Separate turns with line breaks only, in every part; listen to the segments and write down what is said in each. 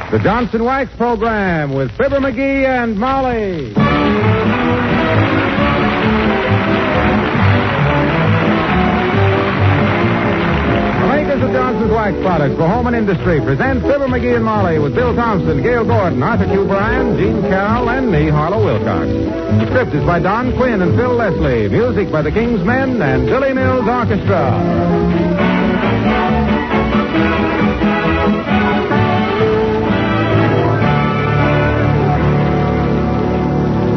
The Johnson Wax Program with Fibber McGee and Molly. The makers of Johnson's Wax Products for Home and Industry present Fibber McGee and Molly with Bill Thompson, Gail Gordon, Arthur Q. Bryan, Gene Carroll, and me, Harlow Wilcox. The script is by Don Quinn and Phil Leslie. Music by the King's Men and Billy Mills Orchestra.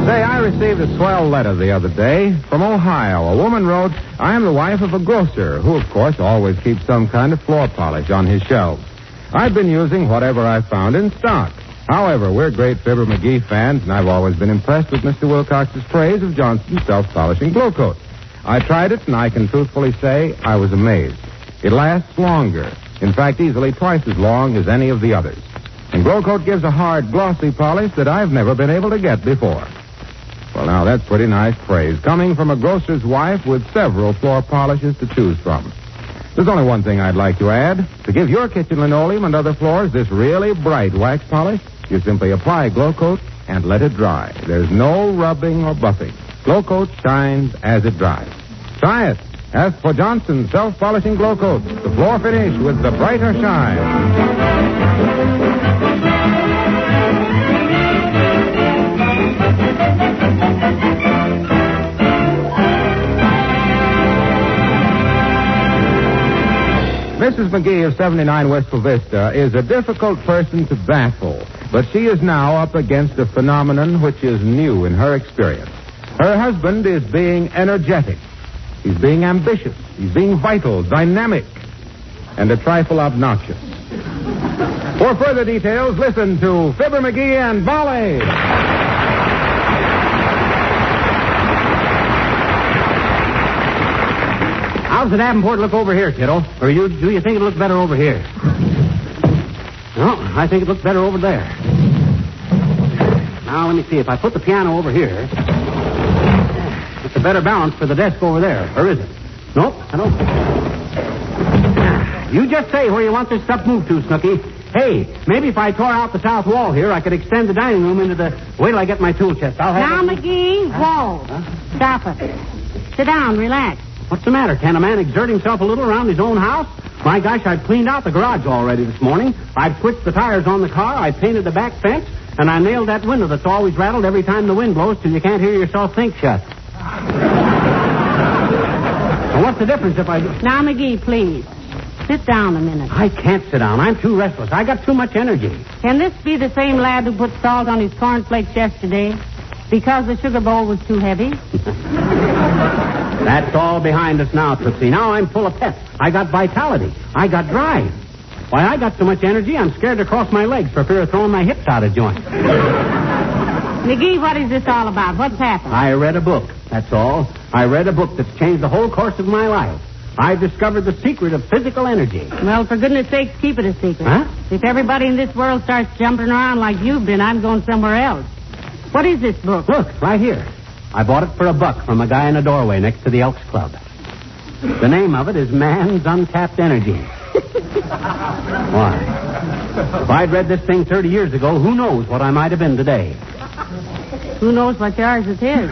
Say, I received a swell letter the other day from Ohio. A woman wrote, I am the wife of a grocer who, of course, always keeps some kind of floor polish on his shelves. I've been using whatever I found in stock. However, we're great Fibber McGee fans, and I've always been impressed with Mr. Wilcox's praise of Johnson's self-polishing glow coat. I tried it, and I can truthfully say I was amazed. It lasts longer. In fact, easily twice as long as any of the others. And glow coat gives a hard, glossy polish that I've never been able to get before. Well, now, that's pretty nice praise, coming from a grocer's wife with several floor polishes to choose from. There's only one thing I'd like to add. To give your kitchen linoleum and other floors this really bright wax polish, you simply apply Glow Coat and let it dry. There's no rubbing or buffing. Glow Coat shines as it dries. Try it. Ask for Johnson's self-polishing Glow Coat, the floor finish with the brighter shine. Mrs. McGee of 79 Wistful Vista is a difficult person to baffle, but she is now up against a phenomenon which is new in her experience. Her husband is being energetic. He's being ambitious. He's being vital, dynamic, and a trifle obnoxious. For further details, listen to Fibber McGee and Molly.
How's the Davenport look over here, kiddo? Or do you think it looks better over here? No, I think it looks better over there. Now, let me see. If I put the piano over here, it's a better balance for the desk over there. Or is it? Nope, I don't. You just say where you want this stuff moved to, Snooky. Hey, maybe if I tore out the south wall here, I could extend the dining room into the... Wait till I get my tool chest. I'll have...
Now, McGee, whoa. Stop it. Sit down, relax.
What's the matter? Can a man exert himself a little around his own house? My gosh, I've cleaned out the garage already this morning. I've switched the tires on the car. I painted the back fence. And I nailed that window that's always rattled every time the wind blows till you can't hear yourself think shut. Well, what's the difference if I...
Now, McGee, please. Sit down a minute.
I can't sit down. I'm too restless. I got too much energy.
Can this be the same lad who put salt on his cornflakes yesterday because the sugar bowl was too heavy?
That's all behind us now, Tootsie. Now I'm full of pep. I got vitality. I got drive. Why, I got so much energy, I'm scared to cross my legs for fear of throwing my hips out of joint.
McGee, what is this all about? What's happened?
I read a book, that's all. I read a book that's changed the whole course of my life. I've discovered the secret of physical energy.
Well, for goodness sakes, keep it a secret.
Huh?
If everybody in this world starts jumping around like you've been, I'm going somewhere else. What is this book?
Look, right here. I bought it for $1 from a guy in a doorway next to the Elks Club. The name of it is Man's Untapped Energy. Why? If I'd read this thing 30 years ago, who knows what I might have been today?
Who knows what yours is his?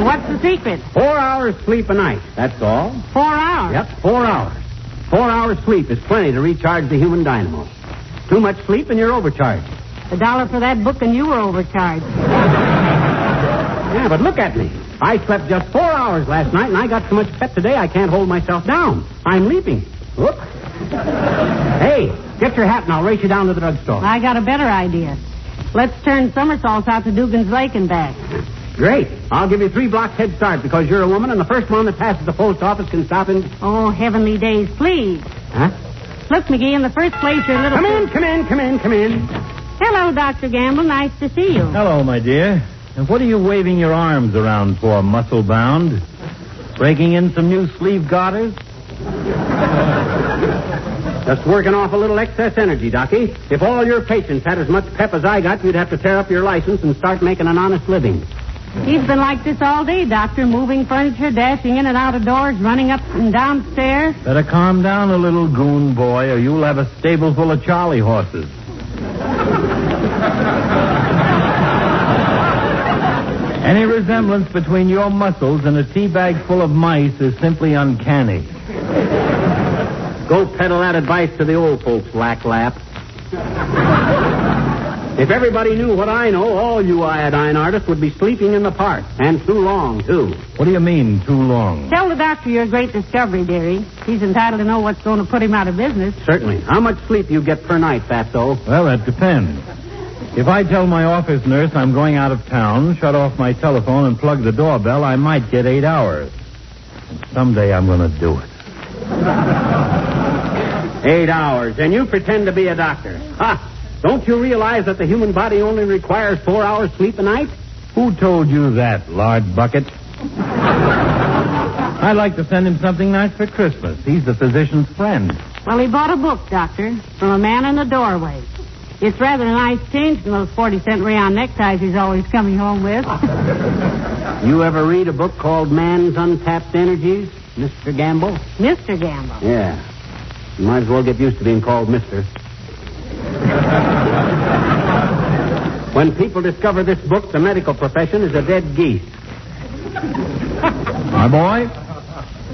What's the secret?
4 hours sleep a night, that's all.
4 hours?
Yep, 4 hours. 4 hours sleep is plenty to recharge the human dynamo. Too much sleep and you're overcharged.
$1 for that book and you were overcharged.
Yeah, but look at me. I slept just 4 hours last night, and I got so much pep today I can't hold myself down. I'm leaping. Whoop. Hey, get your hat and I'll race you down to the drugstore.
I got a better idea. Let's turn somersaults out to Dugan's Lake and back.
Great. I'll give you 3 blocks head start because you're a woman, and the first one that passes the post office can stop in...
Oh, heavenly days, please.
Huh?
Look, McGee, in the first place, your little...
Come in.
Hello, Dr. Gamble. Nice to see you.
Hello, my dear. And what are you waving your arms around for, muscle-bound? Breaking in some new sleeve garters?
Just working off a little excess energy, Docky. If all your patients had as much pep as I got, you'd have to tear up your license and start making an honest living.
He's been like this all day, Doctor, moving furniture, dashing in and out of doors, running up and down stairs.
Better calm down a little, goon boy, or you'll have a stable full of Charlie horses. Any resemblance between your muscles and a tea bag full of mice is simply uncanny.
Go peddle that advice to the old folks, lap. If everybody knew what I know, all you iodine artists would be sleeping in the park. And too long, too.
What do you mean, too long?
Tell the doctor your great discovery, dearie. He's entitled to know what's going to put him out of business.
Certainly. How much sleep you get per night, Fatso?
Well, that depends. If I tell my office nurse I'm going out of town, shut off my telephone, and plug the doorbell, I might get 8 hours. And someday I'm going to do it.
8 hours, and you pretend to be a doctor. Ha! Don't you realize that the human body only requires 4 hours sleep a night?
Who told you that, lard bucket? I'd like to send him something nice for Christmas. He's the physician's friend.
Well, he bought a book, Doctor, from a man in the doorway. It's rather a nice change from those 40-cent rayon neckties he's always coming home with.
You ever read a book called Man's Untapped Energies, Mr. Gamble?
Mr. Gamble.
Yeah. You might as well get used to being called Mr. When people discover this book, the medical profession is a dead geese.
My boy,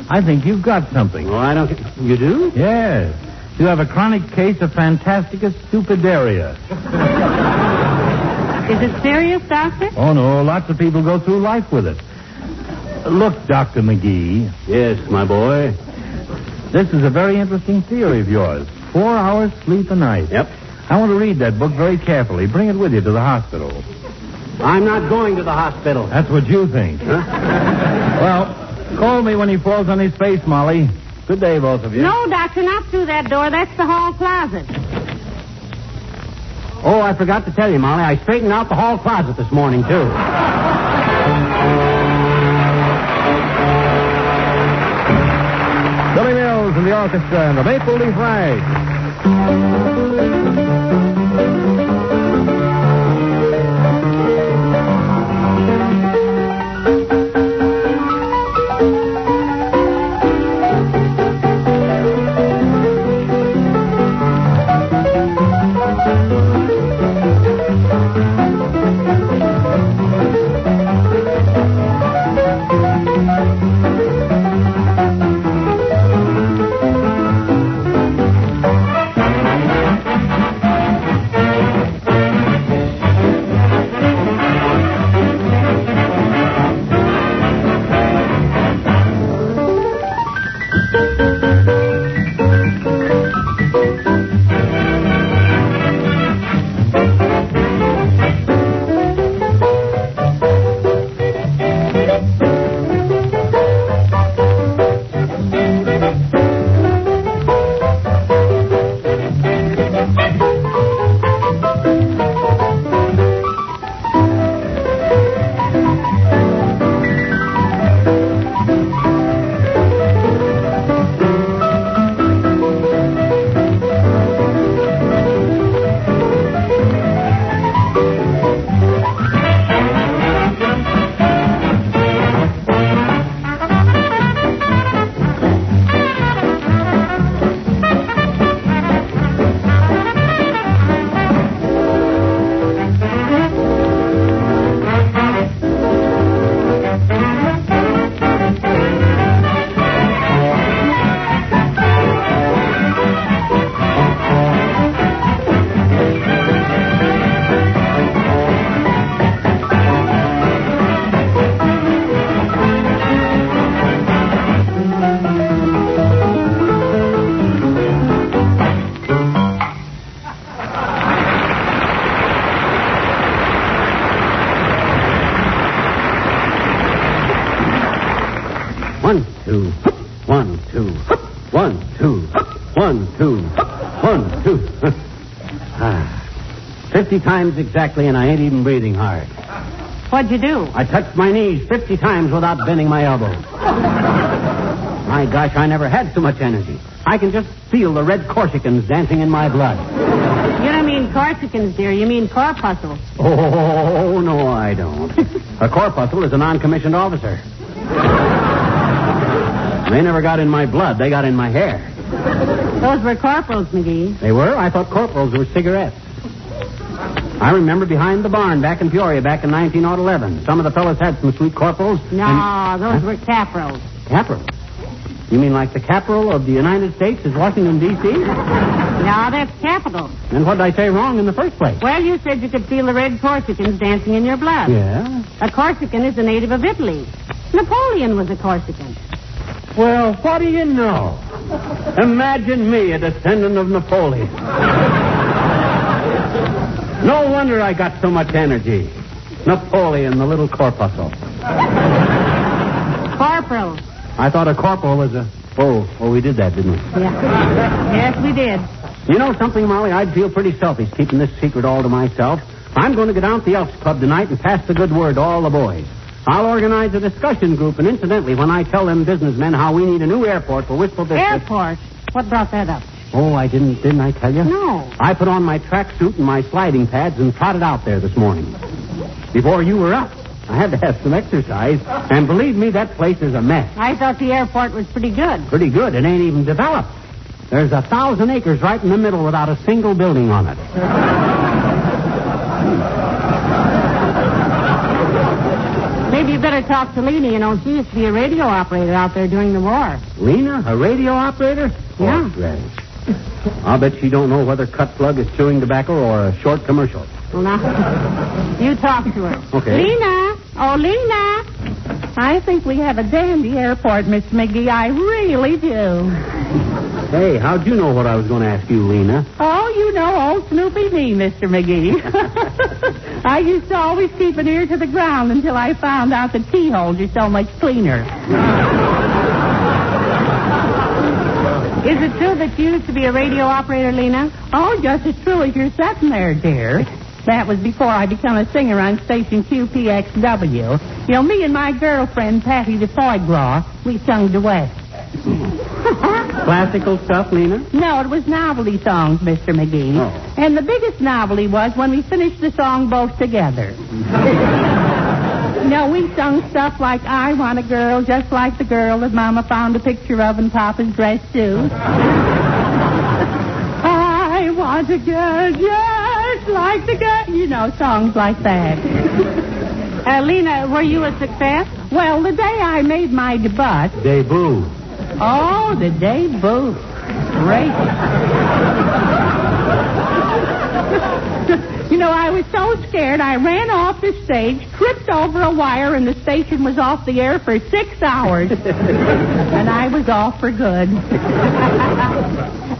I think you've got something.
Oh, I don't... You do?
Yes. You have a chronic case of fantasticus stupidaria.
Is it serious, Doctor?
Oh, no. Lots of people go through life with it. Look, Dr. McGee.
Yes, my boy.
This is a very interesting theory of yours. 4 hours sleep a night.
Yep.
I want to read that book very carefully. Bring it with you to the hospital.
I'm not going to the hospital.
That's what you think.
Huh?
Well, call me when he falls on his face, Molly. Good day, both of you.
No, Doctor, not through that door. That's the hall closet.
Oh, I forgot to tell you, Molly. I straightened out the hall closet this morning, too.
Billy Mills and the orchestra and the Maple Leaf Rag.
One, two, 1, 2, 1, 2, 1, 2, 1, 2. 50 times exactly, and I ain't even breathing hard.
What'd you do?
I touched my knees 50 times without bending my elbows. My gosh, I never had so much energy. I can just feel the red Corsicans dancing in my blood.
You don't mean Corsicans, dear. You mean corpuscles.
Oh, no, I don't. A corpuscle is a non-commissioned officer. They never got in my blood. They got in my hair.
Those were corporals, McGee.
They were? I thought corporals were cigarettes. I remember behind the barn back in Peoria back in 1911. Some of the fellas had some sweet corporals.
No, those were caprals.
Caprals? You mean like the capital of the United States is Washington, D.C.?
No, that's capital.
And what did I say wrong in the first place?
Well, you said you could feel the red Corsicans dancing in your blood.
Yeah?
A Corsican is a native of Italy. Napoleon was a Corsican.
Well, what do you know? Imagine me, a descendant of Napoleon. No wonder I got so much energy. Napoleon, the little corpuscle.
Corporal.
I thought a corporal was a... Oh, we did that, didn't we?
Yeah. Yes, we did.
You know something, Molly? I'd feel pretty selfish keeping this secret all to myself. I'm going to go down to the Elks Club tonight and pass the good word to all the boys. I'll organize a discussion group, and incidentally, when I tell them businessmen how we need a new airport for Wistful Vista...
Airport? What brought that up?
Oh, didn't I tell you?
No.
I put on my tracksuit and my sliding pads and trotted out there this morning. Before you were up. I had to have some exercise, and believe me, that place is a mess.
I thought the airport was pretty good.
Pretty good. It ain't even developed. There's 1,000 acres right in the middle without a single building on it.
Maybe you better talk to Lena. You know, she used to be a radio operator out there during the war.
Lena? A radio operator?
Yeah.
Oh, right. I'll bet she don't know whether cut plug is chewing tobacco or a short commercial.
Well, now, you talk to her.
Okay.
Lena! Oh, Lena!
I think we have a dandy airport, Miss McGee. I really do.
Hey, how'd you know what I was going to ask you, Lena?
Oh, you know old Snoopy me, Mr. McGee. I used to always keep an ear to the ground until I found out the keyholes are so much cleaner.
Is it true that you used to be a radio operator, Lena?
Oh, just as true as you're sitting there, dear. That was before I became a singer on station QPXW. You know, me and my girlfriend, Patty the Foie Gras, we sung duets.
Classical stuff, Lena?
No, it was novelty songs, Mr. McGee.
Oh.
And the biggest novelty was when we finished the song both together. No, we sung stuff like, I want a girl just like the girl that Mama found a picture of in Papa's dress suit. I want a girl just like the girl. You know, songs like that.
Lena, were you a success?
Well, the day I made my
Debut.
Oh, the debut. Great. You know, I was so scared, I ran off the stage, tripped over a wire, and the station was off the air for 6 hours. And I was off for good.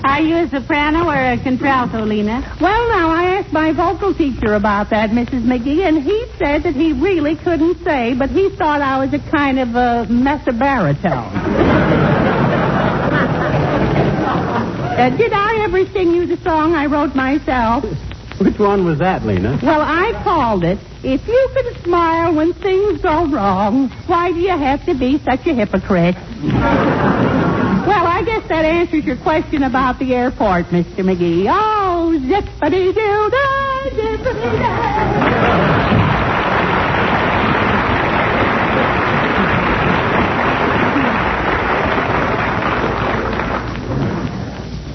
Are you a soprano or a contralto, Lena?
Well, now, I asked my vocal teacher about that, Mrs. McGee, and he said that he really couldn't say, but he thought I was a kind of a mezzo-baritone. Did I ever sing you the song I wrote myself?
Which one was that, Lena?
Well, I called it, If You Can Smile When Things Go Wrong, Why Do You Have to Be Such a Hypocrite? Well, I guess that answers your question about the airport, Mr. McGee. Oh, zippity-doo-dah, zippity-dah.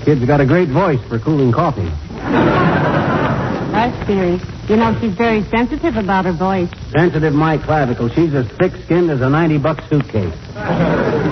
Kid's got a great voice for cooling coffee.
That's serious. You know, she's very sensitive about her voice.
Sensitive my clavicle. She's as thick-skinned as a $90 suitcase.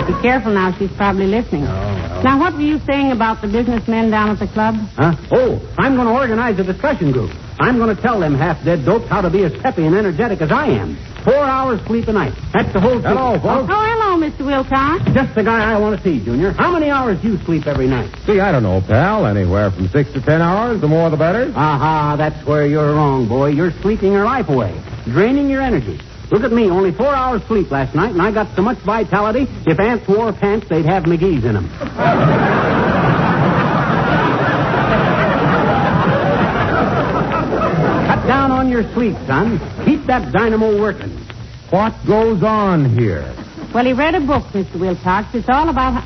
Be careful now. She's probably listening.
Oh, well.
Now, what were you saying about the businessmen down at the club?
Huh? Oh, I'm going to organize a discussion group. I'm going to tell them half-dead dopes how to be as peppy and energetic as I am. 4 hours sleep a night. That's the whole thing.
Hello, folks.
Oh, hello, Mr. Wilcox.
Just the guy I want to see, Junior. How many hours do you sleep every night?
Gee, I don't know, pal. Anywhere from 6 to 10 hours. The more, the better.
Aha, that's where you're wrong, boy. You're sleeping your life away, draining your energy. Look at me, only 4 hours sleep last night, and I got so much vitality, if ants wore pants, they'd have McGee's in them. Cut down on your sleep, son. Keep that dynamo working.
What goes on here?
Well, he read a book, Mr. Wilcox. It's all about...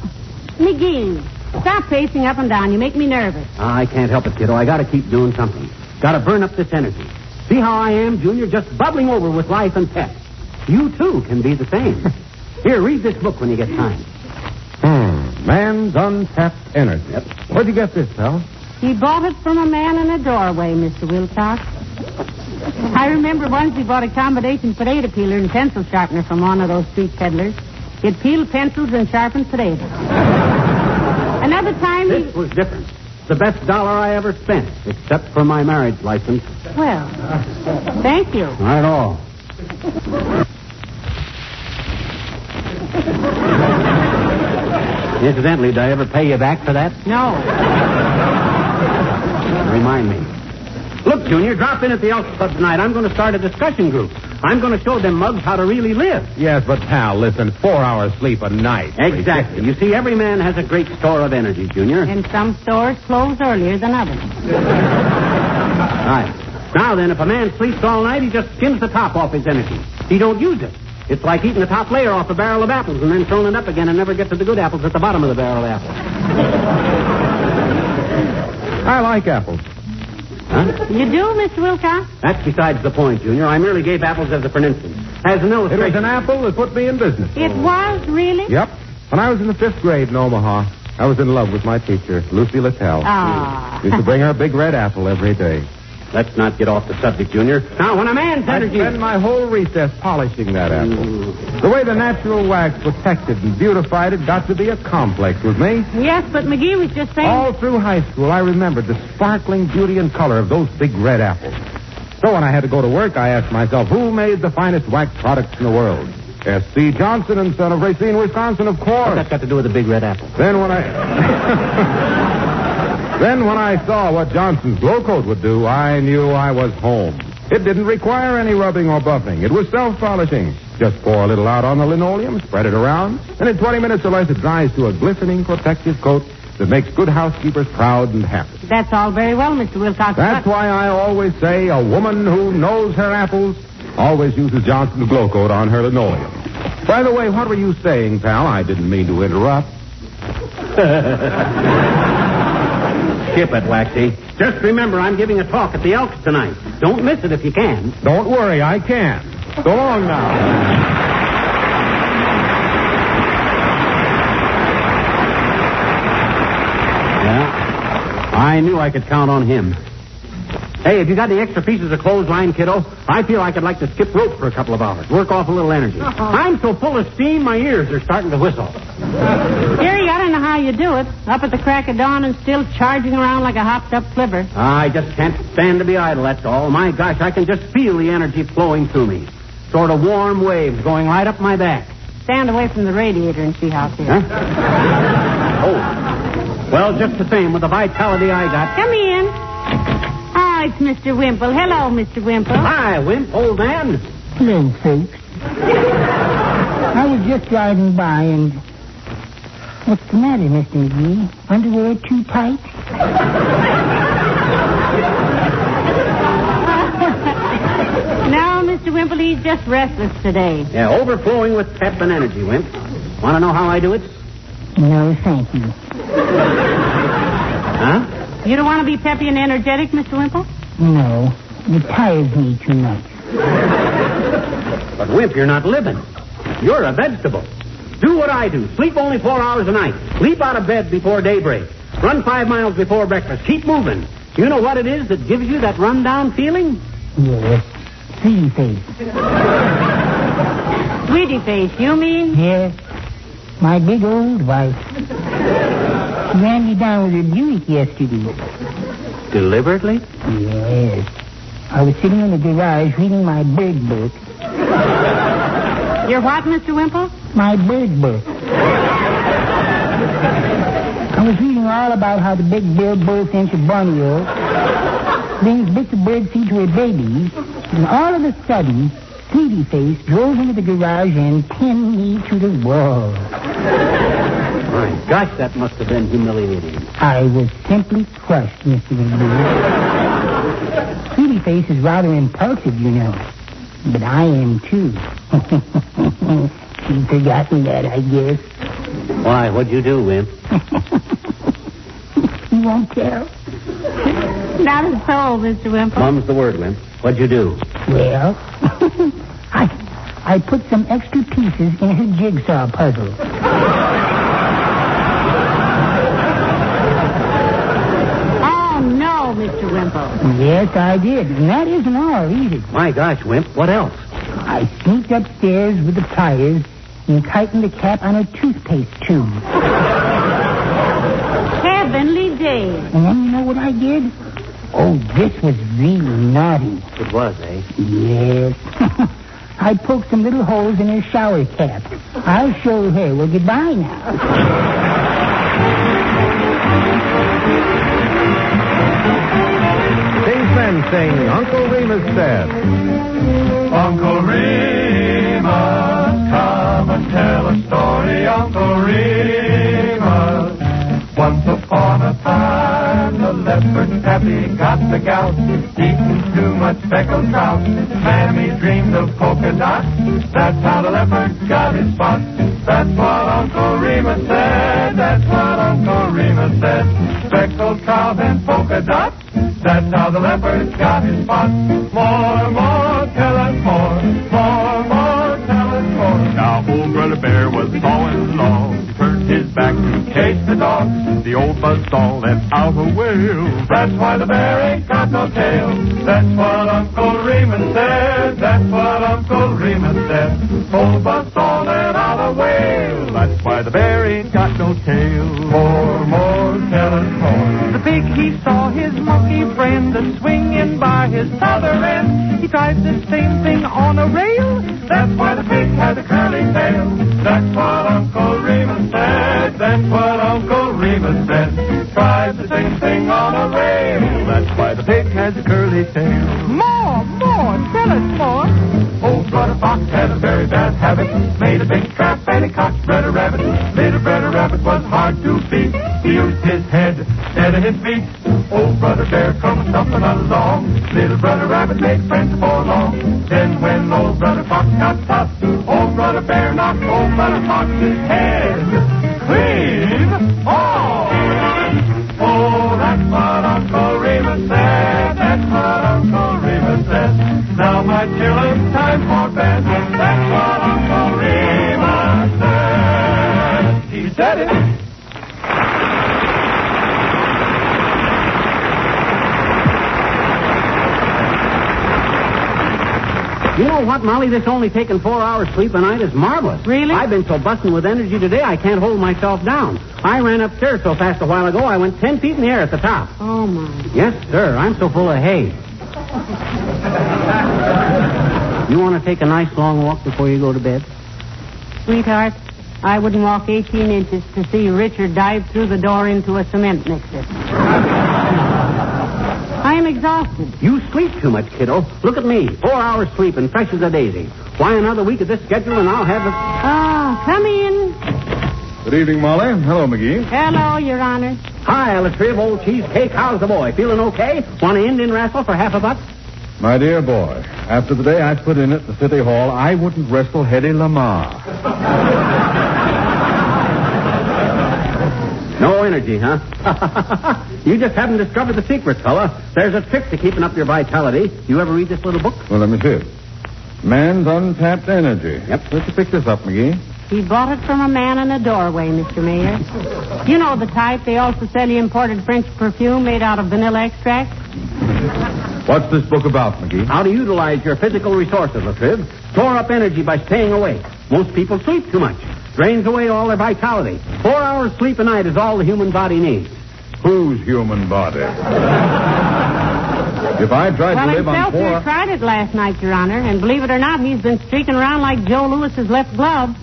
McGee, stop pacing up and down. You make me nervous.
I can't help it, kiddo. I got to keep doing something. Gotta burn up this energy. See how I am, Junior? Just bubbling over with life and pep. You, too, can be the same. Here, read this book when you get time.
Man's Untapped Energy.
Yep.
Where'd you get this, pal?
He bought it from a man in a doorway, Mr. Wilcox. I remember once he bought a combination potato peeler and pencil sharpener from one of those street peddlers. It peeled pencils and sharpened potatoes. Another time
This was different. The best dollar I ever spent, except for my marriage license.
Well, thank you.
Not at all. Incidentally, did I ever pay you back for that?
No.
Remind me. Look, Junior, drop in at the Elks Club tonight. I'm going to start a discussion group. I'm going to show them mugs how to really live.
Yes, but, pal, listen, 4 hours sleep a night.
Exactly. You see, every man has a great store of energy, Junior.
And some stores close earlier than others.
Right. Now then, if a man sleeps all night, he just skims the top off his energy. He don't use it. It's like eating the top layer off a barrel of apples and then throwing it up again and never get to the good apples at the bottom of the barrel of apples.
I like apples.
Huh?
You do, Mr. Wilcox?
That's besides the point, Junior. I merely gave apples as a for instance. As an
It
illustration.
was an apple that put me in business.
It was, really?
Yep. When I was in the 5th grade in Omaha, I was in love with my teacher, Lucy Littell.
Ah.
Used to bring her a big red apple every day.
Let's not get off the subject, Junior. Now, when a man's
I
energy...
spend my whole recess polishing that apple. The way the natural wax protected and beautified it got to be a complex with me.
Yes, but McGee was just saying...
All through high school, I remembered the sparkling beauty and color of those big red apples. So when I had to go to work, I asked myself, who made the finest wax products in the world? S.C. Johnson and Son of Racine, Wisconsin, of course.
What's that got to do with the big red apple?
Then when I saw what Johnson's glow coat would do, I knew I was home. It didn't require any rubbing or buffing. It was self-polishing. Just pour a little out on the linoleum, spread it around, and in 20 minutes or less it dries to a glistening protective coat that makes good housekeepers proud and happy.
That's all very well, Mr. Wilcox.
That's why I always say a woman who knows her apples always uses Johnson's glow coat on her linoleum. By the way, what were you saying, pal? I didn't mean to interrupt.
Skip it, Waxy. Just remember, I'm giving a talk at the Elks tonight. Don't miss it if you can.
Don't worry, I can. So long now.
Yeah, I knew I could count on him. Hey, have you got any extra pieces of clothesline, kiddo? I feel like I'd like to skip rope for a couple of hours. Work off a little energy. I'm so full of steam, my ears are starting to whistle.
Jerry, I don't know how you do it. Up at the crack of dawn and still charging around like a hopped-up flivver.
I just can't stand to be idle, that's all. My gosh, I can just feel the energy flowing through me. Sort of warm waves going right up my back.
Stand away from the radiator and see how it feels.
Huh? Oh. Well, just the same, with the vitality I got.
Come in. Oh, it's Mr. Wimple. Hello, Mr. Wimple.
Hi, Wimp, old man.
Hello, folks. I was just driving by and... What's the matter, Mr. McGee? Underwear too tight?
No, Mr. Wimple, he's just restless today.
Yeah, overflowing with pep and energy, Wimp. Want to know how I do it?
No, thank you.
Huh?
You don't want to be peppy and energetic, Mr. Wimple?
No, it tires me too much.
But, Wimp, you're not living. You're a vegetable. Do what I do. Sleep only 4 hours a night. Leap out of bed before daybreak. Run 5 miles before breakfast. Keep moving. You know what it is that gives you that run-down feeling?
Yes, sweetie face.
Sweetie face, you mean?
Yes, my big old wife. She ran me down with her Buick yesterday.
Deliberately?
Yes. I was sitting in the garage reading my bird book.
You're what, Mr. Wimple?
My bird book. I was reading all about how the big-billed bullfinch of Borneo brings bits of bird seed to her babies, and all of a sudden, Sweetie Face drove into the garage and pinned me to the wall.
My gosh, that must have been humiliating.
I was simply crushed, Mr. McGee. Sweetie Face is rather impulsive, you know. But I am, too. She'd forgotten that, I guess.
Why, what'd you do, Wimp?
You won't tell?
Not at all, Mr. Wimple.
Mum's the word, Wimp. What'd you do?
Well, I put some extra pieces in her jigsaw puzzle.
Oh, no, Mr. Wimple.
Yes, I did. And that isn't all either.
My gosh, Wimp, what else?
I sneaked upstairs with the pliers and tightened the cap on a toothpaste tube.
Heavenly days.
And then you know what I did? Oh, this was really naughty.
It was, eh?
Yes. I poked some little holes in her shower cap. I'll show her. Well, goodbye now.
These men sing Uncle Remus Said.
Uncle Remus, come and tell a story, Uncle Remus. Once upon a time, the leopard Pappy got the gout, eating too much speckled trout. Mammy dreamed of polka dots. That's how the leopard got his spots. That's what Uncle Remus said. That's what Uncle Remus said. Speckled trout and polka dots. That's how the leopard got his spots. More, tell us more. More, tell us more. Now old Brother Bear was sawing logs. He turned his back to chase the dogs. The old buzzsaw let out a wail. That's why the bear ain't got no tail. That's what Uncle Remus said. That's what Uncle Remus said. Old buzzsaw let out a wail. That's why the bear ain't got no tail. More, tell us more. The pig, he saw his monkey friend swinging by his southern end. He tried the same thing on a rail. That's why the pig has a curly tail. That's what Uncle Remus said. That's what Uncle Remus said. Tried the same thing on a rail. That's why the pig has a curly tail.
More, tell us more.
Old Brother Fox had a very bad habit. Made a big trap and he caught Brother Rabbit. Little Brother Rabbit was hard to beat. He used his head instead of his feet. Old Brother Bear come stumping along. Little Brother Rabbit made friends before long. Then when Old Brother Fox got tough, Old Brother Bear knocked Old Brother Fox's head clean off. Oh, that's what Uncle Remus said. That's what Uncle Remus said. Now, my children, time for bed. That's what Uncle Remus said. He said it.
You know what, Molly? This only taking 4 hours sleep a night is marvelous.
Really?
I've been so busting with energy today, I can't hold myself down. I ran upstairs so fast a while ago, I went 10 feet in the air at the top.
Oh, my.
Yes, sir. I'm so full of hay. You want to take a nice long walk before you go to bed?
Sweetheart, I wouldn't walk 18 inches to see Richard dive through the door into a cement mixer. I am exhausted.
You sleep too much, kiddo. Look at me. 4 hours sleep and fresh as a daisy. Why, another week of this schedule and I'll have the...
Ah, come in.
Good evening, Molly. Hello, McGee.
Hello, Your Honor.
Hi, Elatrib, old cheesecake. How's the boy? Feeling okay? Want an Indian wrestle for $50?
My dear boy, after the day I put in at the City Hall, I wouldn't wrestle Hedy Lamar.
No energy, huh? You just haven't discovered the secret, fella. There's a trick to keeping up your vitality. You ever read this little book?
Well, let me see it. Man's Untapped Energy.
Yep.
Where'd you pick this up, McGee?
He bought it from a man in a doorway, Mr. Mayor. You know the type. They also sell you imported French perfume made out of vanilla extract.
What's this book about, McGee?
How to utilize your physical resources, Latriv. Store up energy by staying awake. Most people sleep too much. Drains away all their vitality. 4 hours sleep a night is all the human body needs.
Whose human body? If I tried to live on
himself
4...
here tried it last night, Your Honor, and believe it or not, he's been streaking around like Joe Lewis's left glove.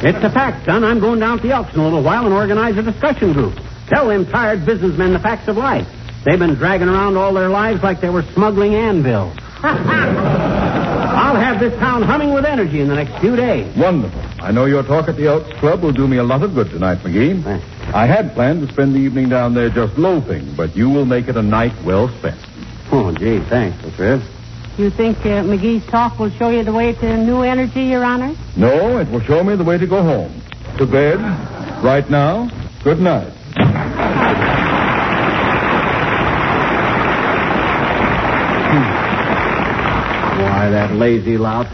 It's a fact, son. I'm going down to the Elks in a little while and organize a discussion group. Tell them tired businessmen the facts of life. They've been dragging around all their lives like they were smuggling anvils. I'll have this town humming with energy in the next few days.
Wonderful. I know your talk at the Elks Club will do me a lot of good tonight, McGee.
Thanks.
I had planned to spend the evening down there just loafing, but you will make it a night well spent.
Oh, gee, thanks, Latriv.
You think McGee's talk will show you the way to new energy, Your Honor?
No, it will show me the way to go home. To bed, right now. Good night.
that lazy lout.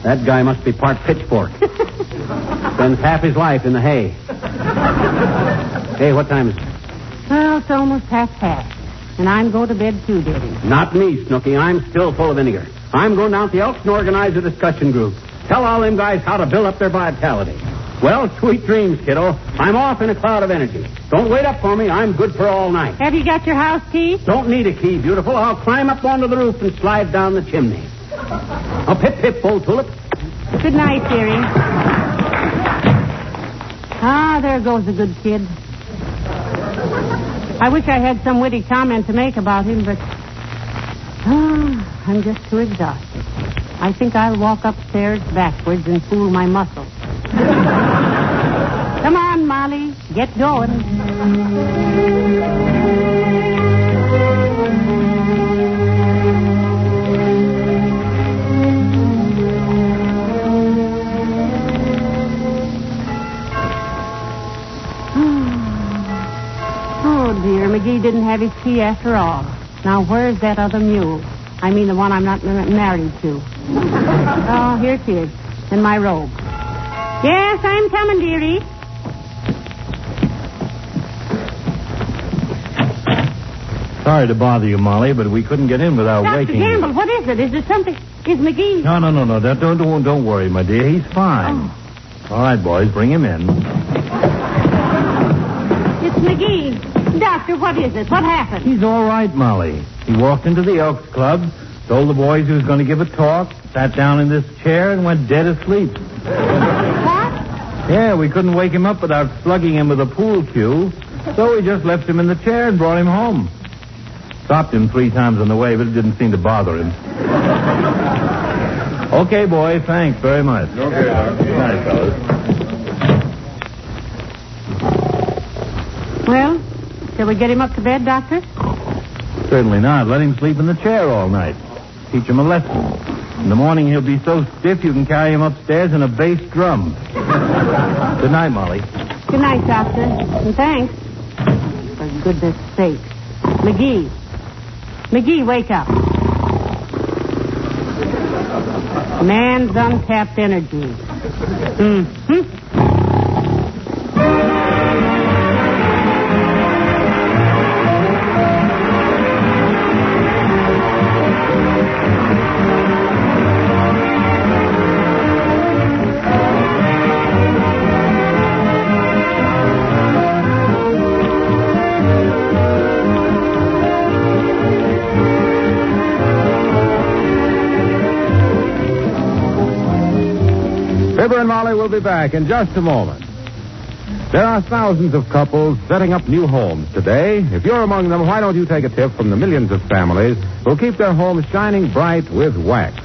That guy must be part pitchfork. Spends half his life in the hay. Hey, what time is it?
Well, it's almost 1:30. And I'm going to bed too, dearie.
Not me, Snooky. I'm still full of vinegar. I'm going down to the Elks and organize a discussion group. Tell all them guys how to build up their vitality. Well, sweet dreams, kiddo. I'm off in a cloud of energy. Don't wait up for me. I'm good for all night.
Have you got your house key?
Don't need a key, beautiful. I'll climb up onto the roof and slide down the chimney. Oh, pip, pip, old tulip.
Good night, dearie. Ah, there goes a good kid. I wish I had some witty comment to make about him, but I'm just too exhausted. I think I'll walk upstairs backwards and fool my muscles. Come on, Molly. Get going. Dear, McGee didn't have his key after all. Now, where's that other mule? I mean, the one I'm not married to. Oh, here it is, in my robe. Yes, I'm coming, dearie.
Sorry to bother you, Molly, but we couldn't get in without
Dr.
waking
Gamble,
you.
what is it? Is there something? Is McGee...
No. Don't worry, my dear. He's fine.
Oh.
All right, boys, bring him in.
It's McGee. Doctor, what is it? What happened?
He's all right, Molly. He walked into the Elks Club, told the boys he was going to give a talk, sat down in this chair, and went dead asleep.
What?
Yeah, we couldn't wake him up without slugging him with a pool cue, so we just left him in the chair and brought him home. Stopped him 3 times on the way, but it didn't seem to bother him. Okay, boy, thanks very much.
Okay, Doctor.
Good night, fellas.
Well, shall we get him up to bed, Doctor?
Certainly not. Let him sleep in the chair all night. Teach him a lesson. In the morning, he'll be so stiff you can carry him upstairs in a bass drum. Good night, Molly.
Good night, Doctor. And thanks. For goodness sake. McGee. McGee, wake up. Man's untapped energy. Mm-hmm.
Fibber and Molly will be back in just a moment. There are thousands of couples setting up new homes today. If you're among them, why don't you take a tip from the millions of families who'll keep their homes shining bright with wax?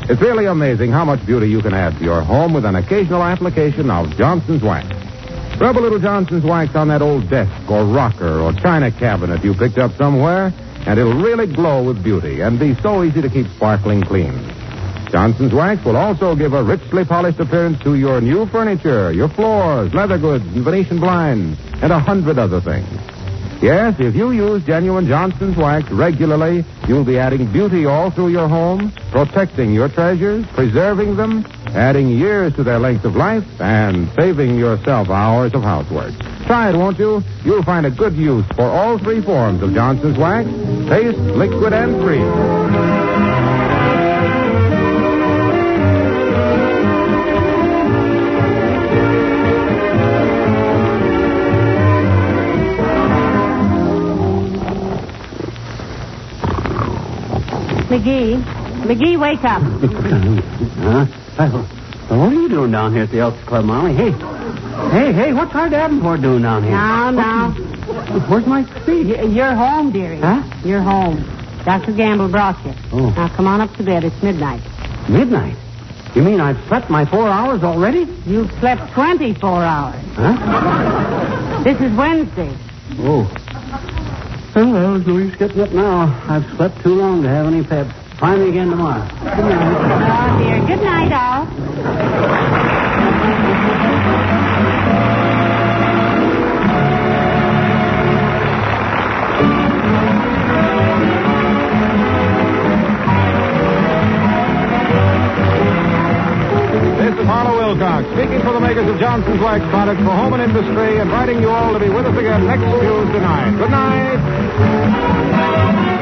It's really amazing how much beauty you can add to your home with an occasional application of Johnson's Wax. Rub a little Johnson's Wax on that old desk or rocker or china cabinet you picked up somewhere, and it'll really glow with beauty and be so easy to keep sparkling clean. Johnson's Wax will also give a richly polished appearance to your new furniture, your floors, leather goods, and Venetian blinds, and 100 other things. Yes, if you use genuine Johnson's Wax regularly, you'll be adding beauty all through your home, protecting your treasures, preserving them, adding years to their length of life, and saving yourself hours of housework. Try it, won't you? You'll find a good use for all 3 forms of Johnson's Wax: paste, liquid, and cream.
McGee, wake up.
Huh? What are you doing down here at the Elks Club, Molly? Hey, what's our Davenport doing down here?
Now.
Where's my seat?
You're home, dearie.
Huh?
You're home. Dr. Gamble brought you.
Oh.
Now, come on up to bed. It's midnight.
Midnight? You mean I've slept my 4 hours already?
You've slept 24 hours.
Huh?
This is Wednesday.
Oh. Well, Louise getting up now. I've slept too long to have any pep. Try me again tomorrow. Good night.
Oh, dear. Good night, all.
makers of Johnson's Wax products for home and industry, inviting you all to be with us again next Tuesday night. Good night.